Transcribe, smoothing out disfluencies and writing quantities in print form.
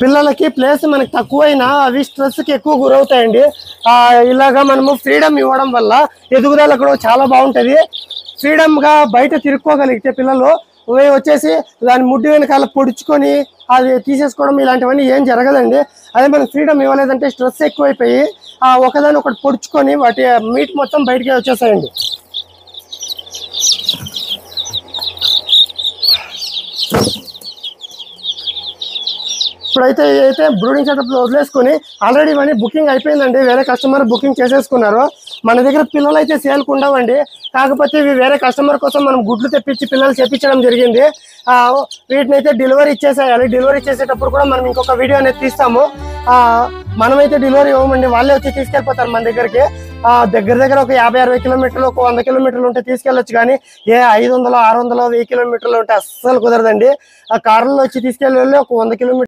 పిల్లలకి ప్లేస్ మనకి తక్కువైనా అవి స్ట్రెస్కి ఎక్కువ గురవుతాయండి. ఇలాగా మనము ఫ్రీడమ్ ఇవ్వడం వల్ల ఎదుగుదల కూడా చాలా బాగుంటుంది. ఫ్రీడమ్గా బయట తిరుక్కోగలిగితే పిల్లలు వచ్చేసి దాని ముడ్డు వెనకాల పొడుచుకొని అది తీసేసుకోవడం ఇలాంటివన్నీ ఏం జరగదండి. అదే మనకు ఫ్రీడమ్ ఇవ్వలేదంటే స్ట్రెస్ ఎక్కువైపోయి ఒకదాని ఒకటి పొడుచుకొని వాటి మీట్ మొత్తం బయటికి వచ్చేస్తాయండి. ఇప్పుడైతే బ్రూడింగ్ సెటప్ వదిలేసుకొని ఆల్రెడీ ఇవన్నీ బుకింగ్ అయిపోయిందండి. వేరే కస్టమర్ బుకింగ్ చేసేసుకున్నారు. మన దగ్గర పిల్లలు అయితే సేల్కి ఉండవండి. కాకపోతే ఇవి వేరే కస్టమర్ కోసం మనం గుడ్లు తెప్పించి పిల్లలు చేపించడం జరిగింది. వీటిని అయితే డెలివరీ ఇచ్చేసేయాలి. డెలివరీ చేసేటప్పుడు కూడా మనం ఇంకొక వీడియో అనేది తీస్తాము. మనమైతే డెలివరీ ఇవ్వమండి, వాళ్ళే వచ్చి తీసుకెళ్ళిపోతారు మన దగ్గరికి. దగ్గర ఒక 50-60 కిలోమీటర్లు, ఒక 100 కిలోమీటర్లు ఉంటే తీసుకెళ్ళొచ్చు. కానీ 500, 600, 1000 కిలోమీటర్లు ఉంటే అస్సలు కుదరదండి. ఆ కార్లలో వచ్చి తీసుకెళ్ళి ఒక 100 కిలోమీటర్లు